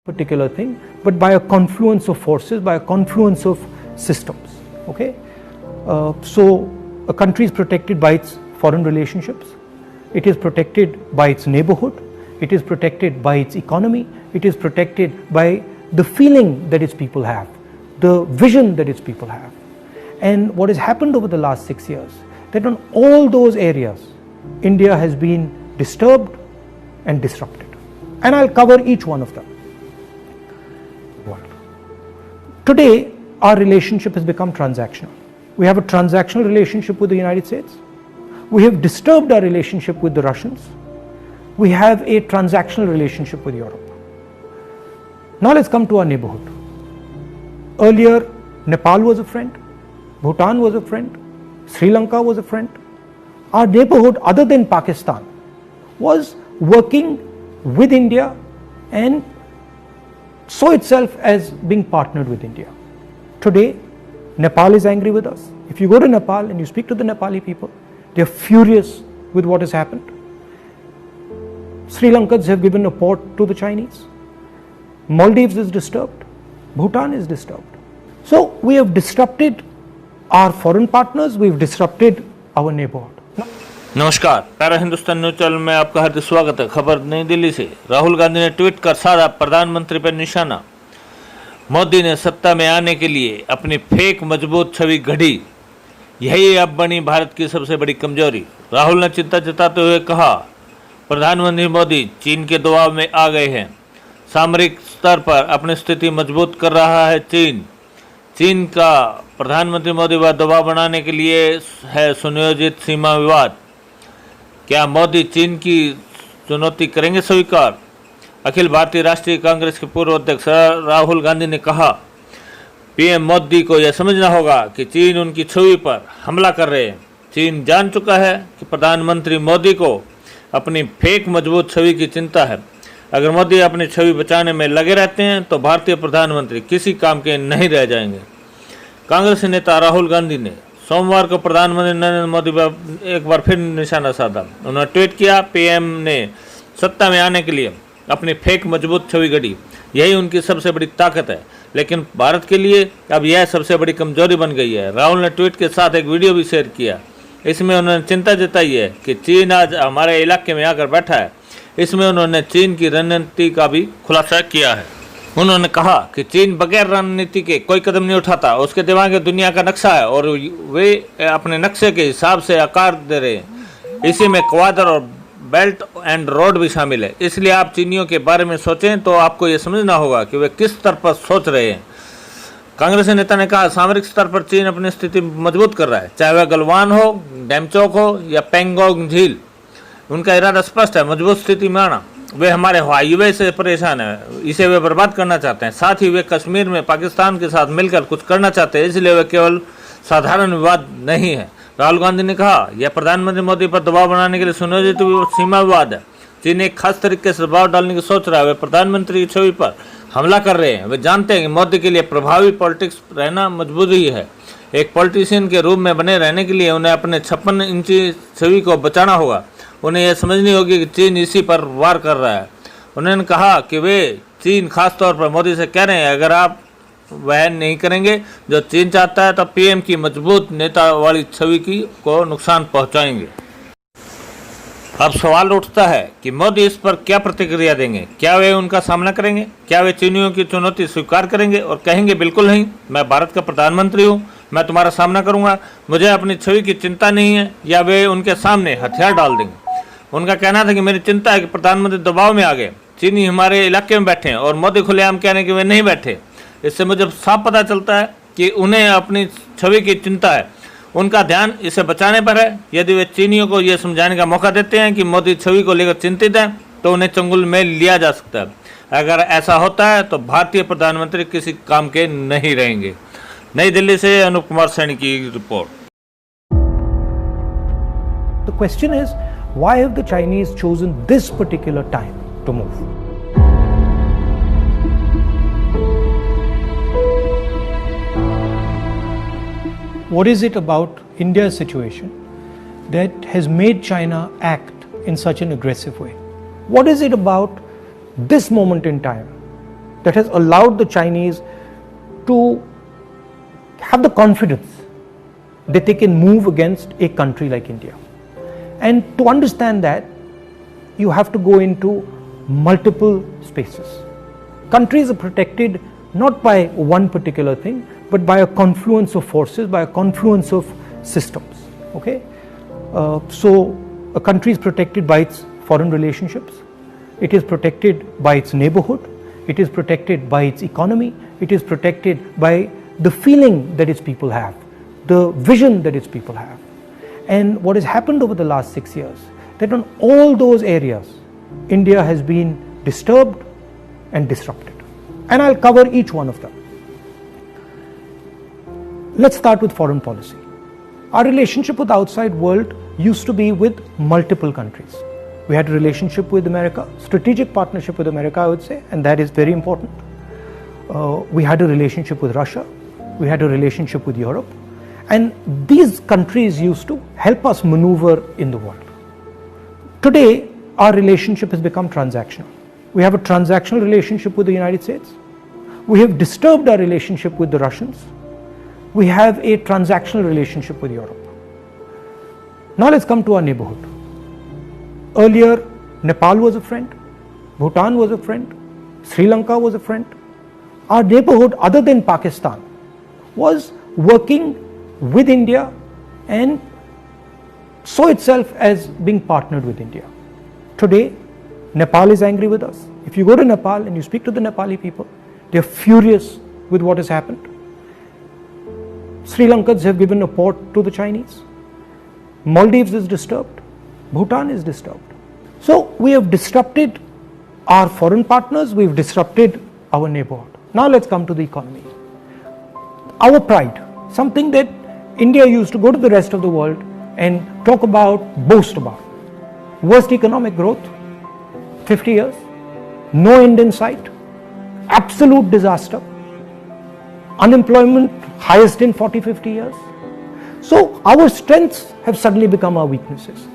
Particular thing, but by a confluence of forces, by a confluence of systems. Okay, so a country is protected by its foreign relationships, it is protected by its neighborhood, it is protected by its economy, it is protected by the feeling that its people have, the vision that its people have. And what has happened over the last 6 years, that on all those areas, India has been disturbed and disrupted. And I'll cover each one of them. Today, our relationship has become transactional. We have a transactional relationship with the United States. We have disturbed our relationship with the Russians. We have a transactional relationship with Europe. Now let's come to our neighborhood. Earlier, Nepal was a friend, Bhutan was a friend, Sri Lanka was a friend. Our neighborhood, other than Pakistan, was working with India and saw itself as being partnered with India. Today, Nepal is angry with us. If you go to Nepal and you speak to the Nepali people, they are furious with what has happened. Sri Lankans have given a port to the Chinese. Maldives is disturbed. Bhutan is disturbed. So we have disrupted our foreign partners, we have disrupted our neighborhood. नमस्कार, para Hindustan news channel में आपका हार्दिक स्वागत है। खबर नई दिल्ली से। राहुल गांधी ने tweet कर साधा प्रधानमंत्री पर निशाना। मोदी ने सत्ता में आने के लिए अपनी फेक मजबूत छवि गढ़ी, यही अब बनी भारत की सबसे बड़ी कमजोरी। राहुल ने चिंता जताते हुए कहा, प्रधानमंत्री मोदी चीन के दबाव में आ गए हैं। सामरिक स्तर पर अपनी स्थिति मजबूत कर रहा है चीन का प्रधानमंत्री मोदी पर दबाव बनाने के लिए है सुनियोजित सीमा विवाद। क्या मोदी चीन की चुनौती करेंगे स्वीकार? अखिल भारतीय राष्ट्रीय कांग्रेस के पूर्व अध्यक्ष राहुल गांधी ने कहा, पीएम मोदी को यह समझना होगा कि चीन उनकी छवि पर हमला कर रहे हैं। चीन जान चुका है कि प्रधानमंत्री मोदी को अपनी फेक मजबूत छवि की चिंता है। अगर मोदी अपनी छवि बचाने में लगे रहते हैं तो भारतीय प्रधानमंत्री किसी काम के नहीं रह जाएंगे। कांग्रेस नेता राहुल गांधी ने सोमवार को प्रधानमंत्री नरेंद्र मोदी पर एक बार फिर निशाना साधा। उन्होंने ट्वीट किया, पीएम ने सत्ता में आने के लिए अपनी फेक मजबूत छवि गढ़ी, यही उनकी सबसे बड़ी ताकत है, लेकिन भारत के लिए अब यह सबसे बड़ी कमजोरी बन गई है। राहुल ने ट्वीट के साथ एक वीडियो भी शेयर किया। इसमें उन्होंने चिंता जताई है कि चीन आज हमारे इलाके में आकर बैठा है। इसमें उन्होंने चीन की रणनीति का भी खुलासा किया है। उन्होंने कहा कि चीन बगैर रणनीति के कोई कदम नहीं उठाता। उसके दिमाग में दुनिया का नक्शा है और वे अपने नक्शे के हिसाब से आकार दे रहे हैं। इसी में क्वाडर और बेल्ट एंड रोड भी शामिल है। इसलिए आप चीनियों के बारे में सोचें तो आपको ये समझना होगा कि वे किस स्तर पर सोच रहे हैं। कांग्रेस नेता ने कहा, सामरिक स्तर पर चीन अपनी स्थिति मजबूत कर रहा है, चाहे वह गलवान हो, डेमचोक हो या पेंगोंग झील। उनका इरादा स्पष्ट है, मजबूत स्थिति में आना। वे हमारे हाईवे से परेशान है, इसे वे बर्बाद करना चाहते हैं। साथ ही वे कश्मीर में पाकिस्तान के साथ मिलकर कुछ करना चाहते हैं, इसलिए वे केवल साधारण विवाद नहीं है। राहुल गांधी ने कहा, यह प्रधानमंत्री मोदी पर दबाव बनाने के लिए सुनियोजित सीमा विवाद है। चीन एक खास तरीके से दबाव डालने की सोच रहा है। वे प्रधानमंत्री की छवि पर हमला कर रहे हैं। वे जानते हैं कि मोदी के लिए प्रभावी पॉलिटिक्स रहना मजबूरी है। एक पॉलिटिशियन के रूप में बने रहने के लिए उन्हें अपने 56 इंची छवि को बचाना होगा। उन्हें यह समझनी होगी कि चीन इसी पर वार कर रहा है। उन्होंने कहा कि वे चीन खास तौर पर मोदी से कह रहे हैं, अगर आप वह नहीं करेंगे जो चीन चाहता है तो पीएम की मजबूत नेता वाली छवि को नुकसान पहुंचाएंगे। अब सवाल उठता है कि मोदी इस पर क्या प्रतिक्रिया देंगे। क्या वे उनका सामना करेंगे? क्या वे चीनियों की चुनौती स्वीकार करेंगे और कहेंगे, बिल्कुल नहीं, मैं भारत का प्रधानमंत्री हूँ, मैं तुम्हारा सामना करूंगा, मुझे अपनी छवि की चिंता नहीं है? या वे उनके सामने हथियार डाल देंगे? उनका कहना था कि मेरी चिंता है कि प्रधानमंत्री दबाव में आ गए, चीनी हमारे इलाके में बैठे हैं और मोदी खुलेआम कह रहे हैं कि वे नहीं बैठे। इससे मुझे साफ पता चलता है कि उन्हें अपनी छवि की चिंता है। उनका ध्यान इसे बचाने पर है। यदि वे चीनियों को यह समझाने का मौका देते हैं कि मोदी छवि को लेकर चिंतित हैं, तो उन्हें चंगुल में लिया जा सकता है। अगर ऐसा होता है तो भारतीय प्रधानमंत्री किसी काम के नहीं रहेंगे। नई दिल्ली से अनूप कुमार सैनी की report. The question is, why have the Chinese chosen this particular time to move? What is it about India's situation that has made China act in such an aggressive way? What is it about this moment in time that has allowed the Chinese to have the confidence that they can move against a country like India? And to understand that, you have to go into multiple spaces. Countries are protected not by one particular thing, but by a confluence of forces, by a confluence of systems. Okay, so a country is protected by its foreign relationships, it is protected by its neighborhood, it is protected by its economy, it is protected by the feeling that its people have, the vision that its people have. And what has happened over the last 6 years, that on all those areas, India has been disturbed and disrupted. And I'll cover each one of them. Let's start with foreign policy. Our relationship with the outside world used to be with multiple countries. We had a relationship with America, strategic partnership with America, I would say, and that is very important. We had a relationship with Russia, we had a relationship with Europe, and these countries used to help us maneuver in the world. Today, our relationship has become transactional. We have a transactional relationship with the United States. We have disturbed our relationship with the Russians. We have a transactional relationship with Europe. Now let's come to our neighborhood. Earlier, Nepal was a friend, Bhutan was a friend, Sri Lanka was a friend. Our neighborhood, other than Pakistan, was working with India and saw itself as being partnered with India. Today, Nepal is angry with us. If you go to Nepal and you speak to the Nepali people, they are furious with what has happened. Sri Lankans have given a port to the Chinese. Maldives is disturbed. Bhutan is disturbed. So we have disrupted our foreign partners, we've disrupted our neighborhood. Now let's come to the economy. Our pride, something that India used to go to the rest of the world and talk about, boast about. Worst economic growth, 50 years, no end in sight, absolute disaster, unemployment highest in 40-50 years. So our strengths have suddenly become our weaknesses.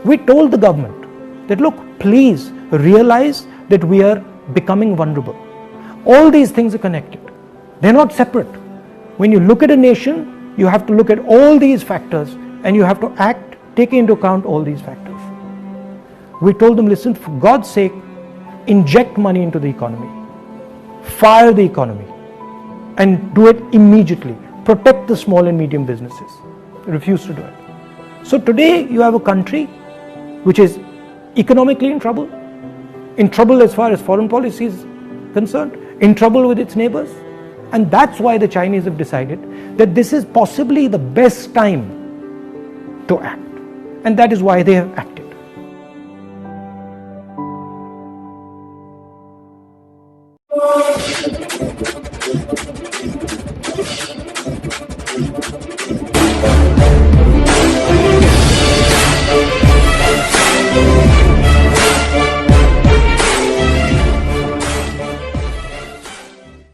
We told the government that, look, please realize that we are becoming vulnerable. All these things are connected. They're not separate. When you look at a nation, you have to look at all these factors and you have to act, take into account all these factors. We told them, listen, for God's sake, inject money into the economy, fire the economy, and do it immediately. Protect the small and medium businesses. They refused to do it. So today you have a country which is economically in trouble as far as foreign policy is concerned, in trouble with its neighbors. And that's why the Chinese have decided that this is possibly the best time to act. And that is why they have acted.